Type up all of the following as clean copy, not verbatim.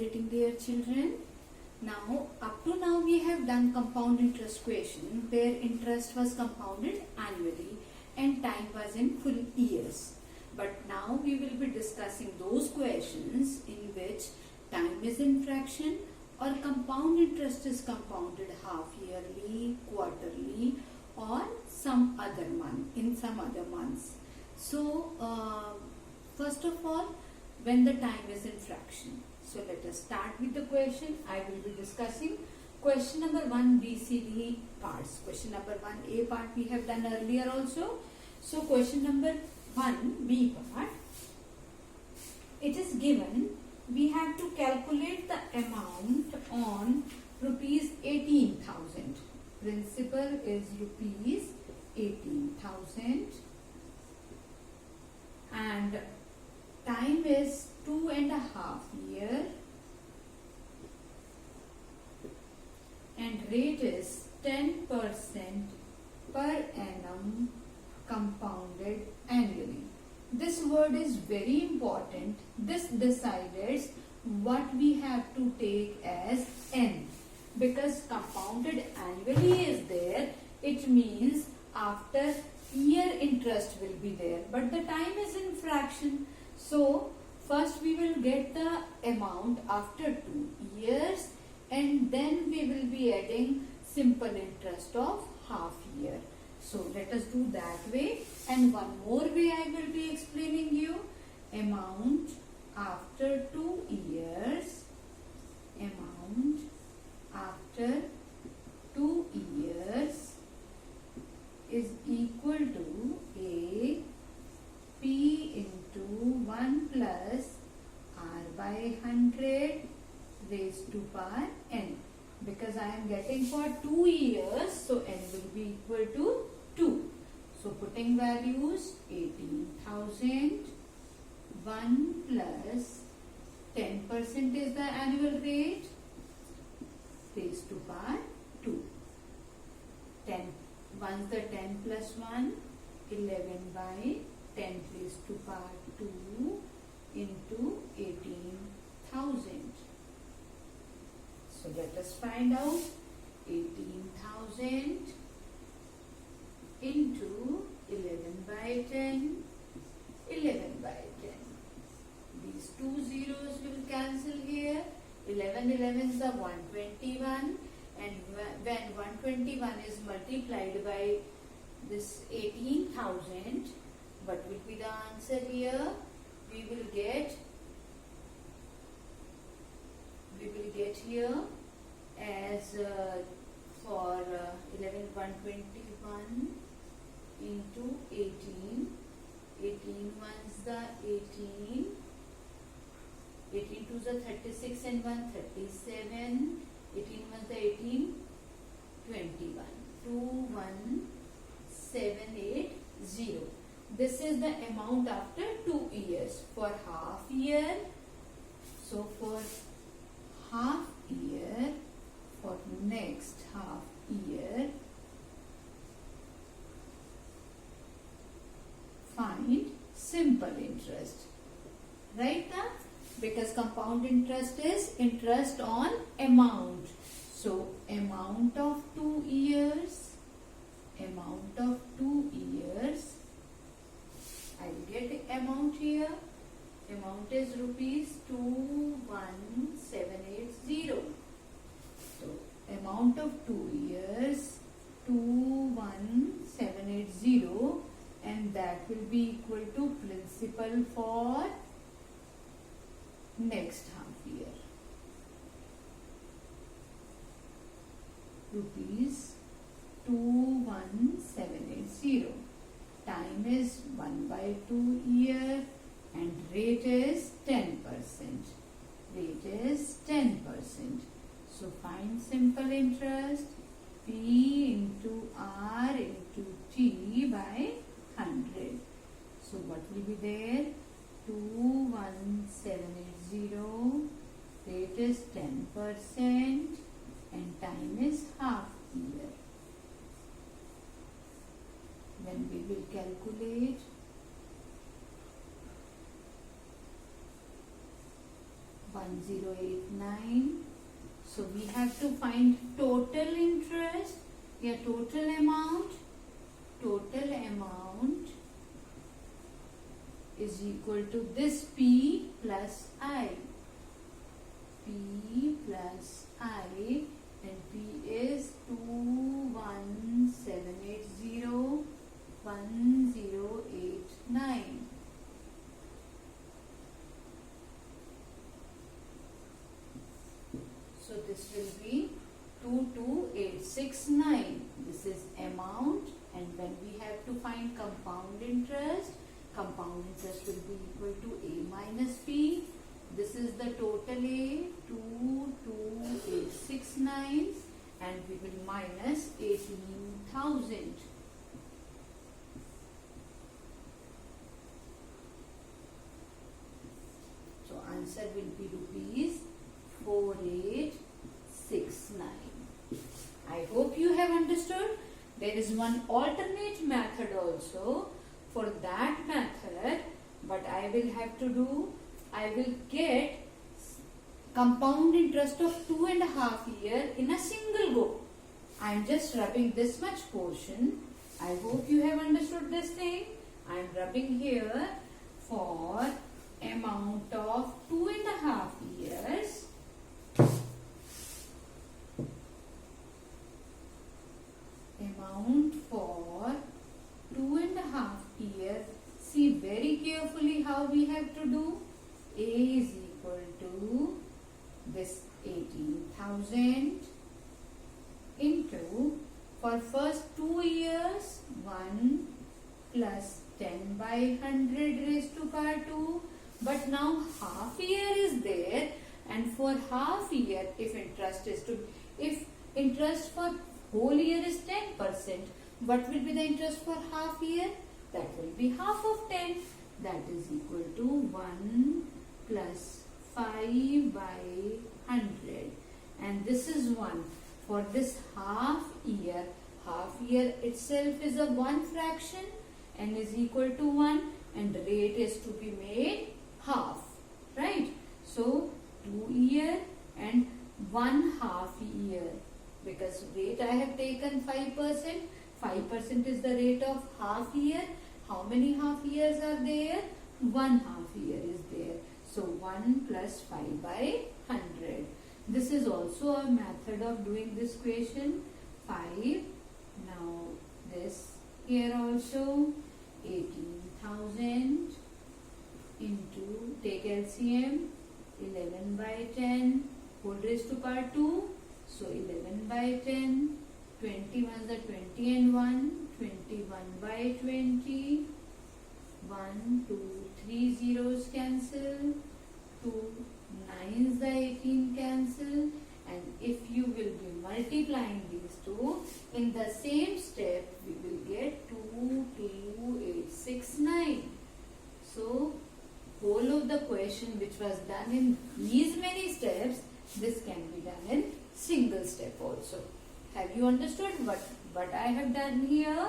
greeting dear children. Now up to now we have done compound interest question where interest was compounded annually and time was in full years. But now we will be discussing those questions in which time is in fraction or compound interest is compounded half yearly, quarterly or some other month, in some other months. So first of all, when the time is in fraction. So let us start with the question. I will be discussing question number 1 B, C, D parts. Question number 1 A part we have done earlier also. So question number 1 B part. It is given we have to calculate the amount on rupees 18,000. Principal is rupees 18,000 and time is 2.5 years and rate is 10% per annum compounded annually. This word is very important. This decides what we have to take as N, because compounded annually is there. It means after year interest will be there, but the time is in fraction. So first we will get the amount after 2 years and then we will be adding simple interest of half year. So let us do that way, and one more way I will be explaining you. Amount after 2 years, amount after 2 years is equal to A P into 1 plus R by 100 raised to power N. Because I am getting for 2 years, so N will be equal to 2. So putting values 18,000, 1 plus 10% is the annual rate raised to power 2. 10. Once the 10 plus 1, 11 by 10 raised to power 2 into 18,000. So let us find out 18,000 into 11 by 10, 11 by 10. These two zeros will cancel here. 11 11s are 121, and when 121 is multiplied by this 18,000, what will be the answer here? We will get here as for 11 121 into 18, 18 ones the 18, 18 twos are 36 and 1 37, 18 ones the 18, 21, 21780. This is the amount after 2 years. For half year, so for half year, for next half year, find simple interest. Right now, because compound interest is interest on amount. So amount of 2 years, amount of 2 years, I will get the amount here. Amount is rupees 21780. So amount of 2 years 21780, and that will be equal to principal for next half year. Rupees 21780. Time is 1 by 2 year and rate is 10%. Rate is 10%. So find simple interest. P into R into T by 100. So what will be there? 21780. Rate is 10% and time is half year. Then we will calculate 1089. So we have to find total interest, या total amount. Total amount is equal to this P plus I. P plus I, and P is 217801089. So this will be 22869. This is amount, and when we have to find compound interest will be equal to A minus P. This is the total A, 22869, and we will minus 18,000. So answer will be rupees 4869. I hope you have understood. There is one alternate method also. For that method, what I will have to do, I will get compound interest of 2.5 years in a single go. I am just rubbing this much portion. I hope you have understood this thing. I am rubbing here for amount of 2.5 years. Amount for 2.5 years. See very carefully how we have to do. A is equal to this 18,000 into, for first 2 years, 1 plus 10 by 100 raised to power 2. But now half year is there, and for half year, if interest for whole year is 10%, what will be the interest for half year? That will be half of 10. That is equal to 1 plus 5 by 100. And this is 1. For this half year itself is a 1 fraction and is equal to 1, and the rate is to be made half. Right? So 2 year and 1 half year. Because rate I have taken 5%. 5% is the rate of half year. How many half years are there? 1 half year is there. So 1 plus 5 by 100. This is also a method of doing this question. 5. Now this here also 18,000 into, take LCM, 11 by 10 whole raised to power 2. So 11 by 10, 20 ones are 20 and 1, 21 by 20, 1, 2, 3 zeros cancel, 2 9s the 18 cancel, and if you will be multiplying these two, in the same step we will get 22869. So whole of the question which was done in these many steps, this can be done in single step also. Have you understood what I have done here?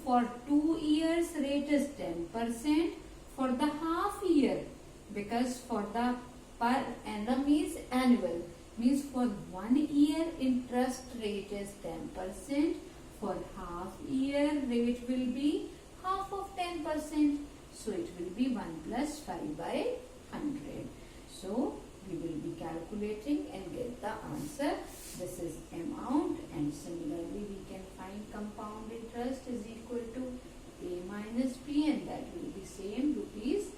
For 2 years rate is 10%. For the half year, because for the per annum is annual, means for 1 year interest rate is 10%. For half year rate will be half of 10%. So it will be 1 plus 5 by 100. So we will be calculating and get the answer. This is amount, and similarly we can find compound interest is equal to A minus P, and that will be same rupees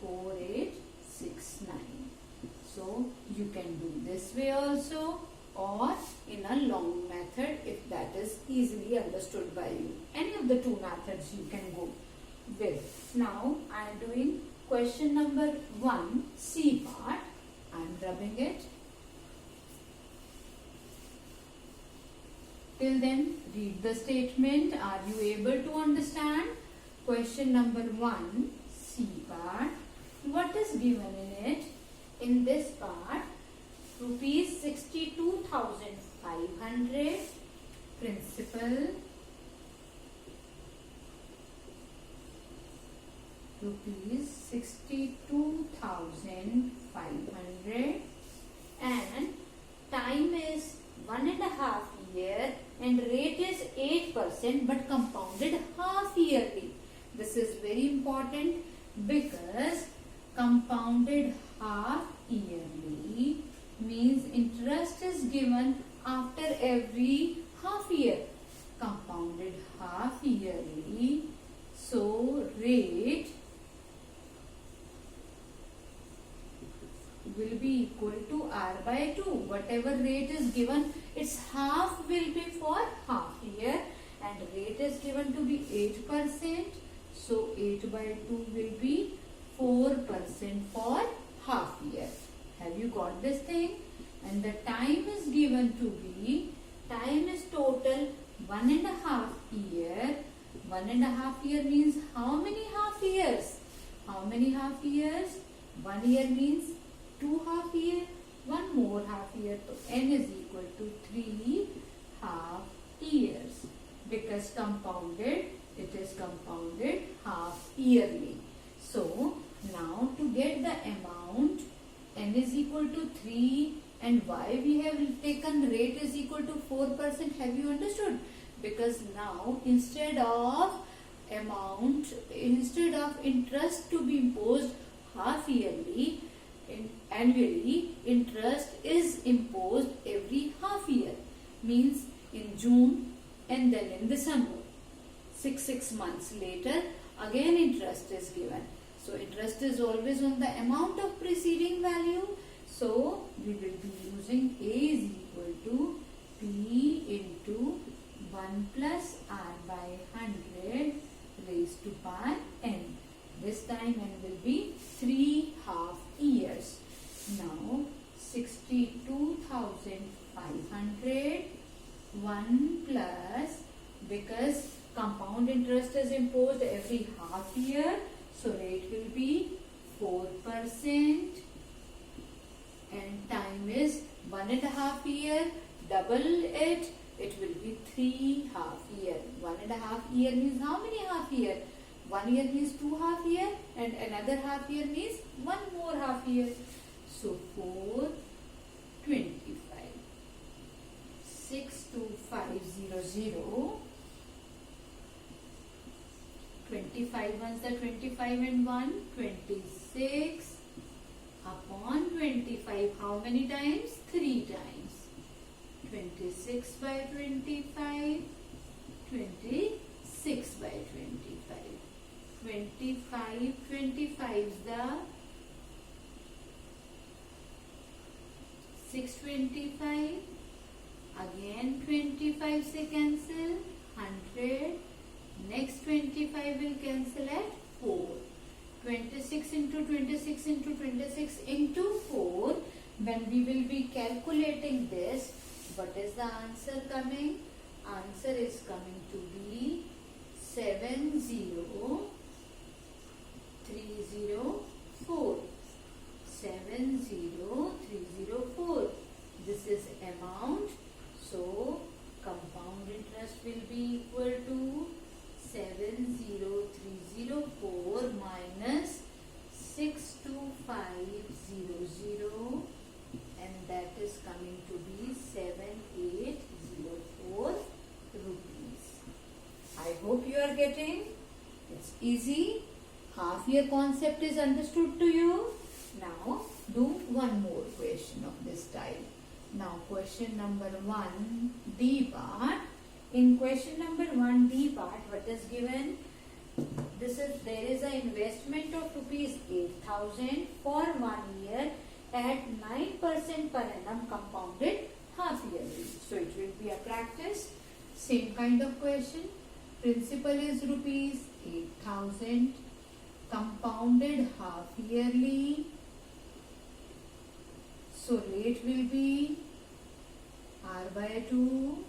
4869. So you can do this way also, or in a long method if that is easily understood by you. Any of the two methods you can go with. Now I am doing question number 1, C part. I am rubbing it. Till then, read the statement. Are you able to understand? Question number 1, C part. What is given in it? In this part, rupees 62,500 principal rupees 62,500 and time is 1.5 year and rate is 8% but compounded half yearly. This is very important because compounded half yearly means interest is given after every half year. Compounded half yearly, so rate will be equal to R by 2. Whatever rate is given, its half will be for half year and rate is given to be 8%. So 8 by 2 will be 4% for half year. Have you got this thing? And the time is given to be, time is total 1.5 year. 1.5 year means how many half years? How many half years? 1 year means 2 half year, 1 more half year. So n is equal to 3 half years. Because compounded, it is compounded half yearly. So now to get the amount, n is equal to 3 and why we have taken rate is equal to 4%. Have you understood? Because now instead of interest to be imposed half yearly, annually, interest is imposed every half year. Means in June and then in December. 6 months later, again interest is given. So interest is always on the amount of preceding value. So we will be using A is equal to P into 1 plus R by 100 raised to power n. This time n will be 3 half years. Now 62,500 1 plus, because compound interest is imposed every half year, so rate will be 4% and time is 1.5 year. Double it, it will be 3 half year. 1.5 year means how many half year? 1 year means 2 half year and another half year means 1 more half year. So 425. 62500. 25 ones are 25 and 1. 26 upon 25. How many times? 3 times. 26 by 25. 26 by 25. 25 is the 625. Again 25 se cancel. 100. Next 25 will cancel at 4. 26 into 26 into 26 into 4. When we will be calculating this, what is the answer coming? Answer is coming to be 70304. 70304. This is amount. So compound interest will be equal to 70304 minus 62500 and that is coming to be 7804 rupees. I hope you are getting. It's easy. Half year concept is understood to you. Now do one more question of this type. Now question number 1 D part. In question number 1 D part, what is given? There is an investment of rupees 8,000 for 1 year at 9% per annum compounded half yearly. So it will be a practice. Same kind of question. Principal is rupees 8,000 compounded half yearly. So rate will be R by 2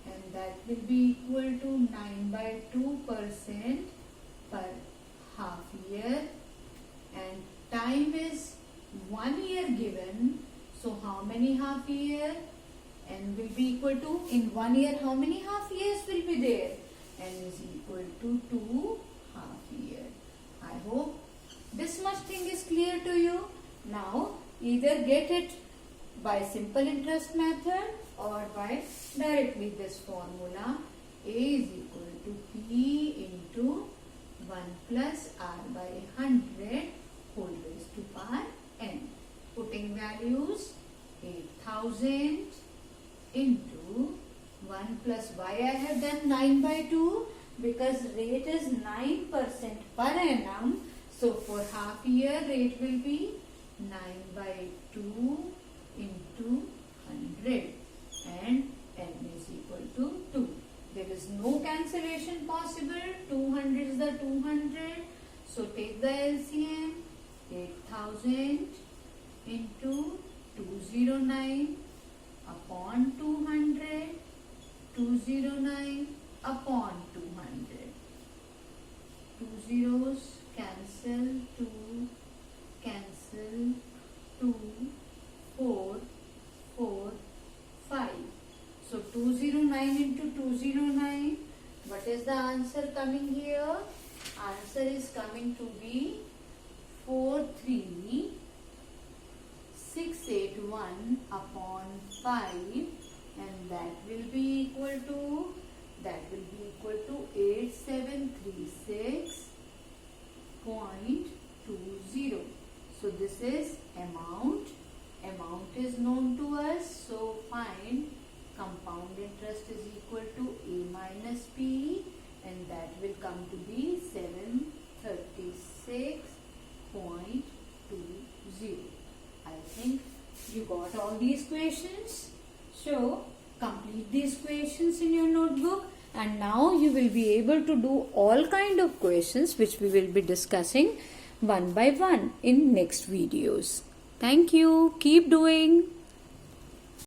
and that will be equal to 9 by 2% per half year and time is 1 year given. So how many half year? N will be equal to, in 1 year how many half years will be there? N is equal to 2 half year. I hope this much thing is clear to you. Now either get it by simple interest method or by directly this formula. A is equal to P into 1 plus R by 100 whole raised to power n. Putting values 8000 into 1 plus y I have done 9 by 2 because rate is 9% per annum. So for half year rate will be 9 by 2 into 100 and n is equal to 2. There is no cancellation possible. 200 is the 200. So take the LCM. 8000 into 209 upon 200. 209 upon 200. 2 zeros cancel. 2 cancel. 2 4 4 5. So 209 into 209. What is the answer coming here? Answer is coming to be 43681 upon 5, and that will be equal to 8736.20. So this is amount. Amount is known to us. So find compound interest is equal to A minus P, and that will come to be 736.20. I think you got all these questions. So complete these questions in your notebook, and now you will be able to do all kind of questions which we will be discussing one by one in next videos. Thank you. Keep doing.